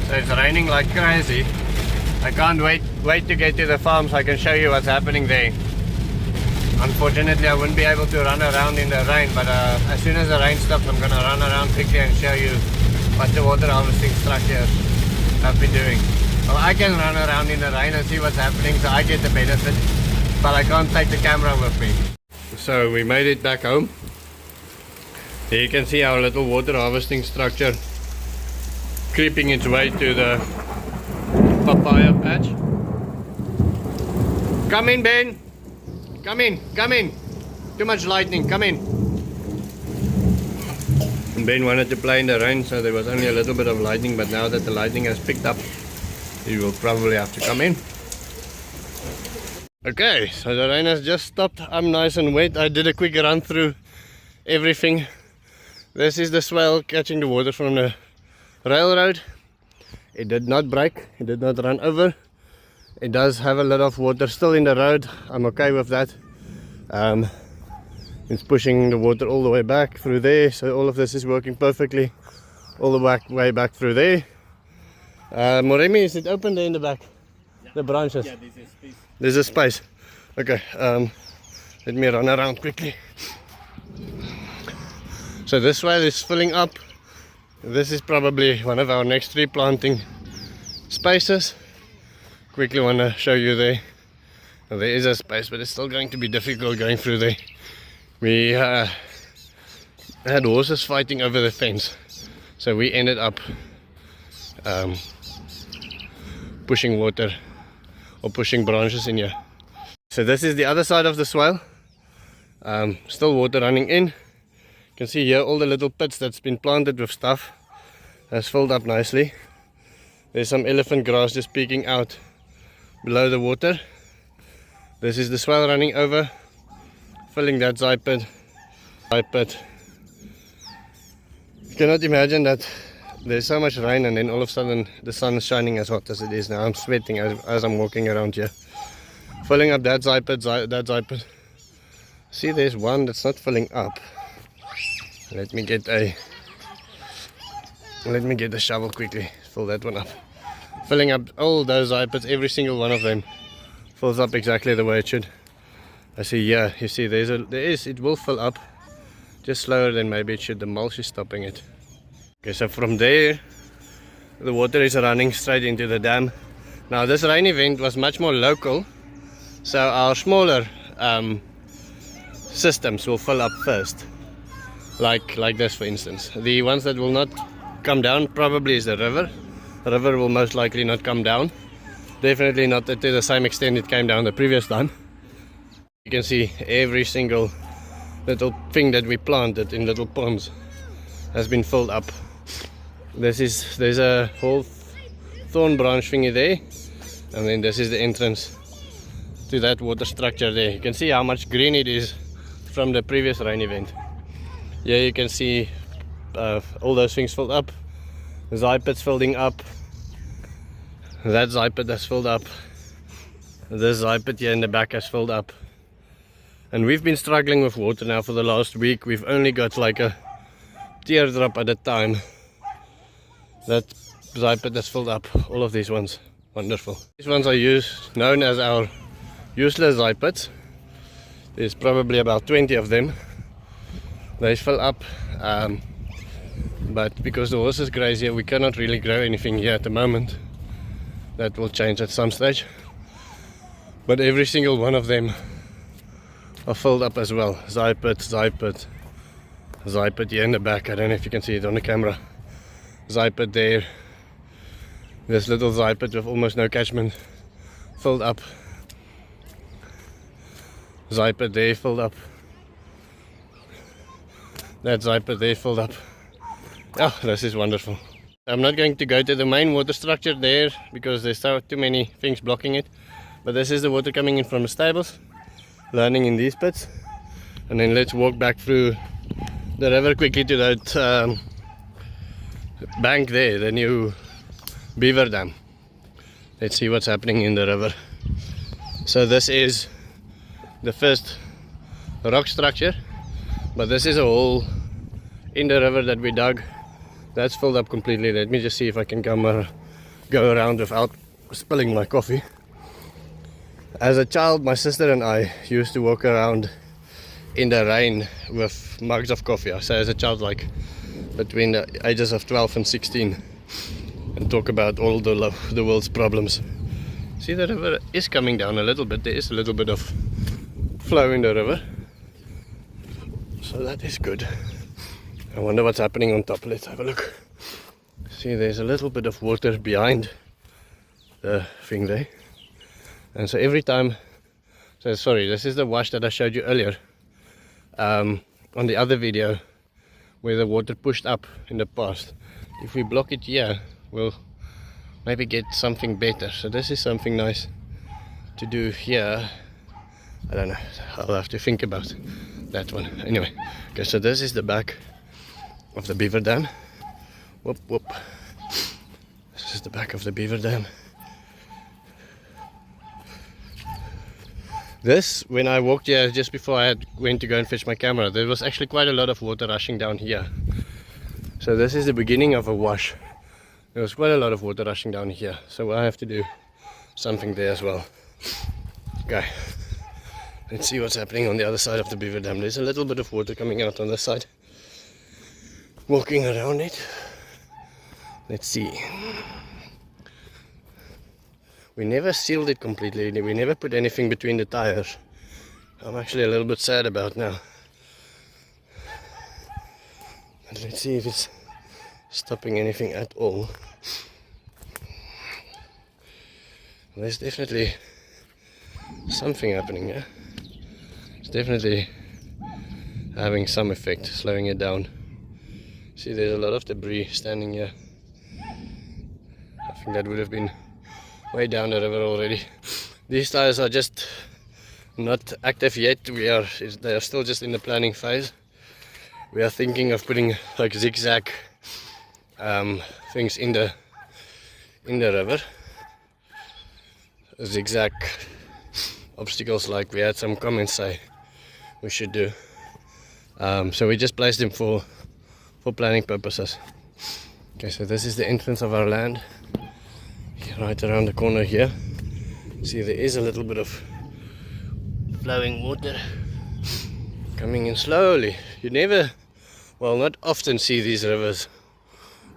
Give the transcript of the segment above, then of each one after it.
So it's raining like crazy. I can't wait to get to the farm so I can show you what's happening there. Unfortunately, I wouldn't be able to run around in the rain, but as soon as the rain stops, I'm gonna run around quickly and show you what the water harvesting structures have been doing. Well, I can run around in the rain and see what's happening, so I get the benefit, but I can't take the camera with me. So we made it back home. Here you can see our little water harvesting structure creeping its way to the papaya patch. Come in, Ben. Come in, come in. Too much lightning, come in. And Ben wanted to play in the rain, so there was only a little bit of lightning, but now that the lightning has picked up, you will probably have to come in. Okay, so the rain has just stopped. I'm nice and wet. I did a quick run through everything. This is the swale catching the water from the railroad. It did not break, it did not run over. It does have a lot of water still in the road. I'm okay with that. It's pushing the water all the way back through there, so all of this is working perfectly all the way back through there. Moremi, is it open there in the back? Yeah. The branches? Yeah, there's a space. There's a space. Okay, let me run around quickly. So this swale is filling up. This is probably one of our next tree planting spaces. Quickly want to show you there. Well, there is a space, but it's still going to be difficult going through there. We had horses fighting over the fence, so we ended up pushing water or pushing branches in here. So this is the other side of the swale. Still water running in. You can see here all the little pits that's been planted with stuff has filled up nicely. There's some elephant grass just peeking out below the water. This is the swale running over, filling that zai pit. You cannot imagine that there's so much rain and then all of a sudden the sun is shining as hot as it is now. I'm sweating as I'm walking around here. Filling up that zai pit, that zai pit. See, there's one that's not filling up. Let me get a shovel quickly, fill that one up. Filling up all those zai pits, every single one of them fills up exactly the way it should. I see, yeah, you see it will fill up, just slower than maybe it should. The mulch is stopping it. Okay, so from there the water is running straight into the dam. Now this rain event was much more local, so our smaller systems will fill up first. Like this, for instance. The ones that will not come down probably is the river. The river will most likely not come down. Definitely not to the same extent it came down the previous time. You can see every single little thing that we planted in little ponds has been filled up. There's a whole thorn branch thingy there, and then this is the entrance to that water structure there. You can see how much green it is from the previous rain event. Here you can see all those things filled up. The zai pit's filling up. That zai pit has filled up. This zai pit here in the back has filled up. And we've been struggling with water now for the last week. We've only got like a teardrop at a time. That zai pit has filled up. All of these ones. Wonderful. These ones are known as our useless zai pits. There's probably about 20 of them. They fill up, but because the horses graze here, we cannot really grow anything here at the moment. That will change at some stage. But every single one of them are filled up as well. Zai pit, zai pit, zai pit here in the back. I don't know if you can see it on the camera. Zai pit there. This little zai pit with almost no catchment filled up. Zai pit there filled up. That zai pit there filled up. Oh, this is wonderful. I'm not going to go to the main water structure there because there's too many things blocking it. But this is the water coming in from the stables, landing in these pits. And then let's walk back through the river quickly to that bank there, the new beaver dam. Let's see what's happening in the river. So this is the first rock structure. But this is a hole in the river that we dug. That's filled up completely. Let me just see if I can come go around without spilling my coffee. As a child, my sister and I used to walk around in the rain with mugs of coffee. I say as a child, like between the ages of 12 and 16, and talk about all the world's problems. See, the river is coming down a little bit. There is a little bit of flow in the river, so that is good. I wonder what's happening on top. Let's have a look. See, there's a little bit of water behind the thing there, and so every time, so sorry, this is the wash that I showed you earlier on the other video where the water pushed up in the past. If we block it here, we'll maybe get something better. So this is something nice to do here. I don't know, I'll have to think about that one. Anyway, okay, so this is the back of the beaver dam. Whoop whoop. This is the back of the beaver dam. This, when I walked here just before I went to go and fetch my camera, there was actually quite a lot of water rushing down here. So this is the beginning of a wash. There was quite a lot of water rushing down here, so I have to do something there as well. Okay, let's see what's happening on the other side of the beaver dam. There's a little bit of water coming out on this side. Walking around it, let's see. We never sealed it completely. We never put anything between the tires. I'm actually a little bit sad about now. But let's see if it's stopping anything at all. There's definitely something happening here. It's definitely having some effect, slowing it down. See, there's a lot of debris standing here. I think that would have been way down the river already. These tires are just not active yet. They are still just in the planning phase. We are thinking of putting like zigzag things in the river. Zigzag obstacles, like we had some comments say we should do. So we just placed them for planning purposes. Okay, so this is the entrance of our land. Right around the corner here. See, there is a little bit of flowing water coming in slowly. You never, well, not often see these rivers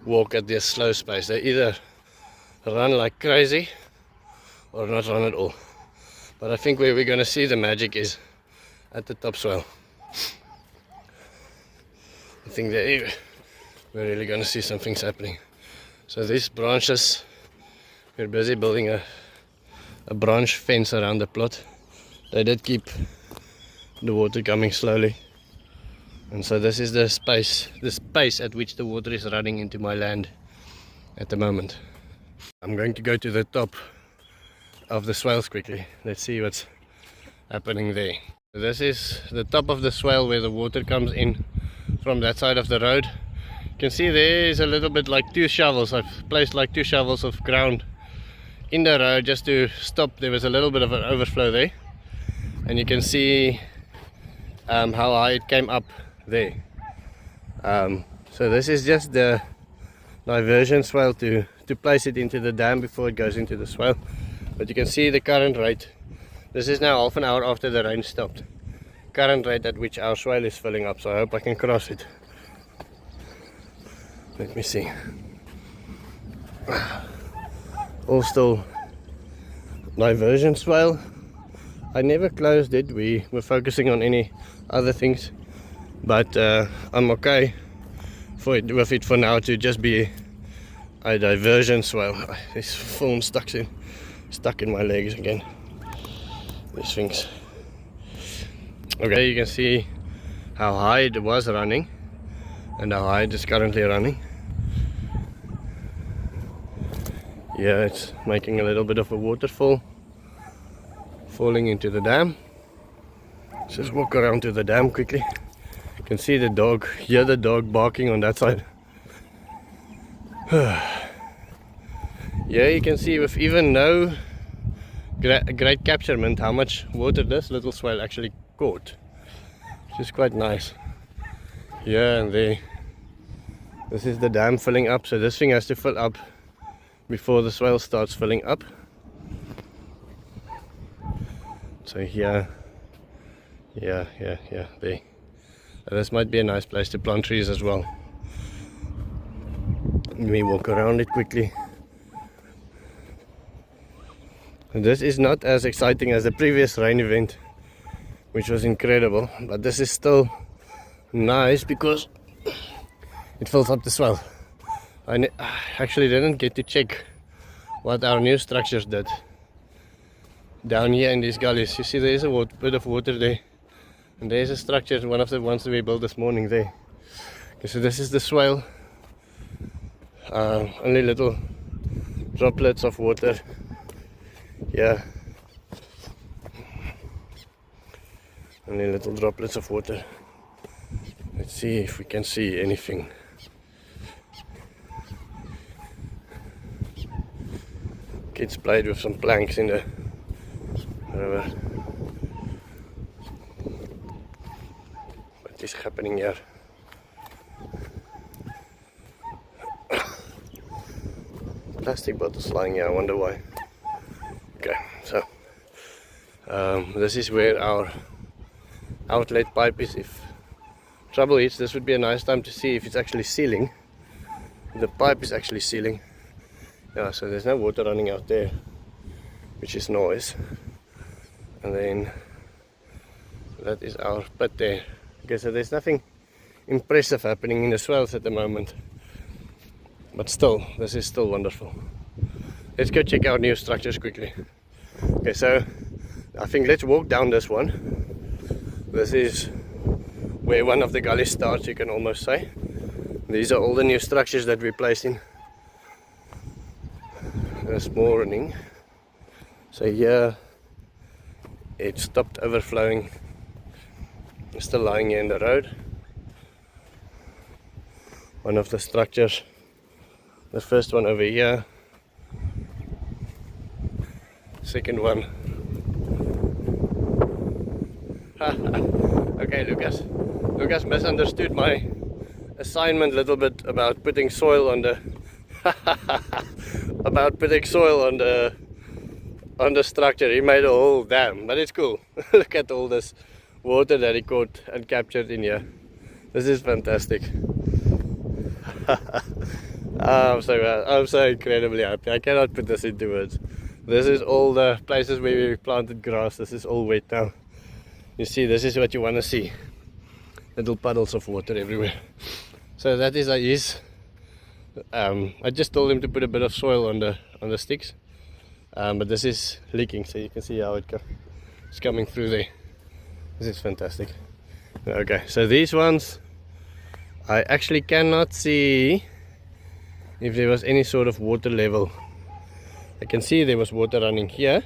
walk at their slow pace. They either run like crazy or not run at all. But I think where we're going to see the magic is at the top swale. I think there we're really going to see something's happening. So these branches, we're busy building a branch fence around the plot. They did keep the water coming slowly, and so this is the space at which the water is running into my land at the moment. I'm going to go to the top of the swales quickly. Let's see what's happening there. This is the top of the swale where the water comes in from that side of the road. You can see there is a little bit like 2 shovels. I've placed like 2 shovels of ground in the road just to stop. There was a little bit of an overflow there, and you can see how high it came up there. So this is just the diversion swale to place it into the dam before it goes into the swale. But you can see the current rate. This is now half an hour after the rain stopped. Current rate at which our swale is filling up, so I hope I can cross it. Let me see. All still diversion swale. I never closed it. We were focusing on any other things, but I'm okay with it for now to just be a diversion swale. This film stuck in my legs again. These things. Okay, you can see how high it was running and how high it is currently running. Yeah, it's making a little bit of a waterfall falling into the dam. Let's just walk around to the dam quickly. You can see the dog, hear the dog barking on that side. Yeah, you can see with even no great capturement how much water this little swale actually caught, which is quite nice. Yeah, and there, this is the dam filling up, so this thing has to fill up before the swale starts filling up. So here, there. This might be a nice place to plant trees as well. Let me walk around it quickly. And this is not as exciting as the previous rain event, which was incredible, but this is still nice because it fills up the swale. I actually didn't get to check what our new structures did. Down here in these gullies, you see there's a bit of water there, and there's a structure, one of the ones that we built this morning there. Okay, so this is the swale. Only little droplets of water. Yeah, only little droplets of water. Let's see if we can see anything. Kids played with some planks in the river. What is happening here? Plastic bottles lying here, I wonder why. Okay, so this is where our outlet pipe is. If trouble hits, this would be a nice time to see if it's actually sealing. The pipe is actually sealing. Yeah, so there's no water running out there, which is nice. And then that is our pit there. Okay, so there's nothing impressive happening in the swales at the moment, but still, this is still wonderful. Let's go check out new structures quickly. Okay, so I think let's walk down this one. This is where one of the gullies starts, you can almost say. These are all the new structures that we're placing this morning. So here it stopped overflowing. It's still lying here in the road. One of the structures, the first one over here, second one. Okay, Lucas misunderstood my assignment a little bit about putting soil on the on the structure. He made a whole dam, but it's cool. Look at all this water that he caught and captured in here. This is fantastic. I'm so incredibly happy. I cannot put this into words. This is all the places where we planted grass. This is all wet now. You see, this is what you want to see. Little puddles of water everywhere. So that is his. I just told him to put a bit of soil on the sticks, but this is leaking, so you can see how it's coming through there. This is fantastic. Okay, so these ones, I actually cannot see if there was any sort of water level. I can see there was water running here.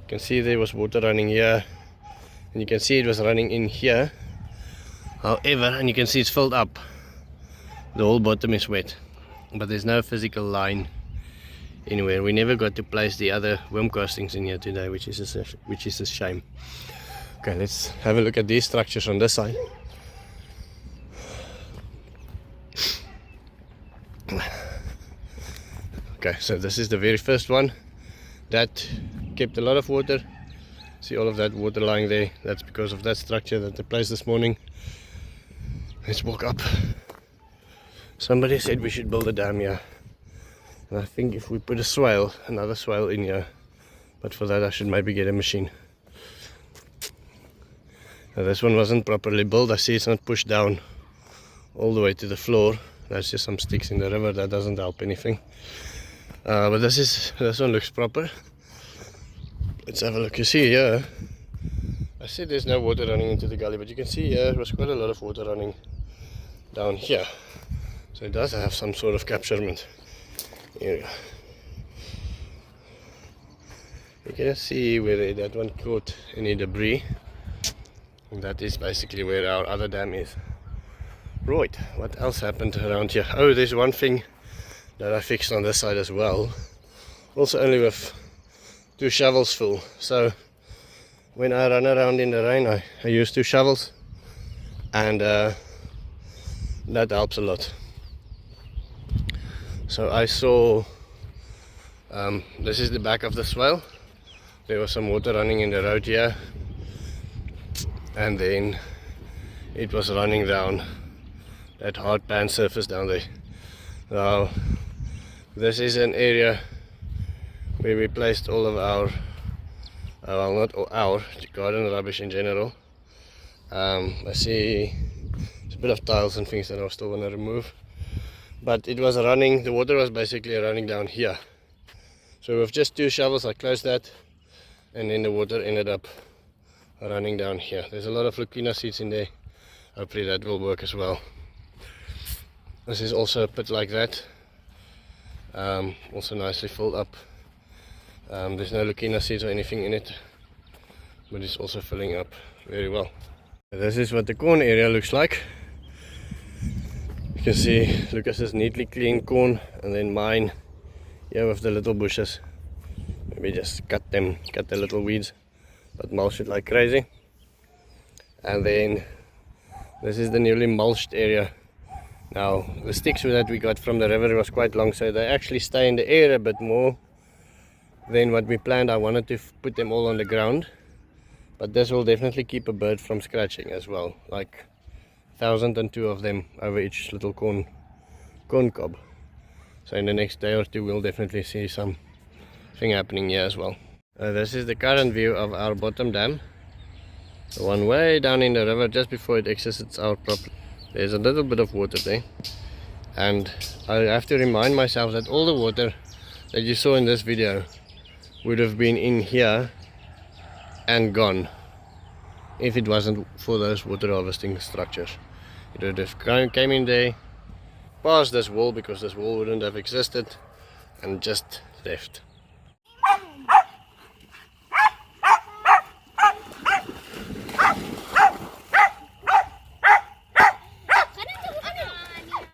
You can see there was water running here, and you can see it was running in here. However, and you can see it's filled up. The whole bottom is wet, but there's no physical line anywhere. We never got to place the other worm castings in here today, which is a shame. Okay, let's have a look at these structures on this side. Okay, so this is the very first one that kept a lot of water. See all of that water lying there? That's because of that structure that they placed this morning. Let's walk up. Somebody said we should build a dam here, and I think if we put a swale, another swale in here, but for that I should maybe get a machine. Now this one wasn't properly built. I see it's not pushed down all the way to the floor. That's just some sticks in the river. That doesn't help anything. But this one looks proper. Let's have a look. You see here, I said there's no water running into the gully, but you can see here there was quite a lot of water running down here. So it does have some sort of capturement area. You can see where that one caught any debris. And that is basically where our other dam is. Right, what else happened around here? Oh, there's one thing that I fixed on this side as well. Also only with 2 shovels full. So when I run around in the rain, I use 2 shovels, and that helps a lot. So I saw This is the back of the swale. There was some water running in the road here, and then it was running down that hard pan surface down there. Now this is an area where we placed all of our well, not all our garden rubbish in general. I see there's a bit of tiles and things that I still want to remove, but it was running, the water was basically running down here. So with just 2 shovels I closed that, and then the water ended up running down here. There's a lot of leucaena seeds in there. Hopefully that will work as well. This is also a pit like that, also nicely filled up. There's no leucaena seeds or anything in it, but it's also filling up very well. This is what the corn area looks like. You can see Lucas's neatly clean corn, and then mine here with the little bushes. Maybe just cut the little weeds, but mulch it like crazy. And then this is the newly mulched area. Now the sticks that we got from the river was quite long, so they actually stay in the air a bit more than what we planned. I wanted to put them all on the ground, but this will definitely keep a bird from scratching as well, like 1,002 of them over each little corn cob. So in the next day or two we'll definitely see something happening here as well. This is the current view of our bottom dam, the one way down in the river just before it exits our property. There's a little bit of water there, and I have to remind myself that all the water that you saw in this video would have been in here and gone if it wasn't for those water harvesting structures. It would have came in there, past this wall, because this wall wouldn't have existed, and just left.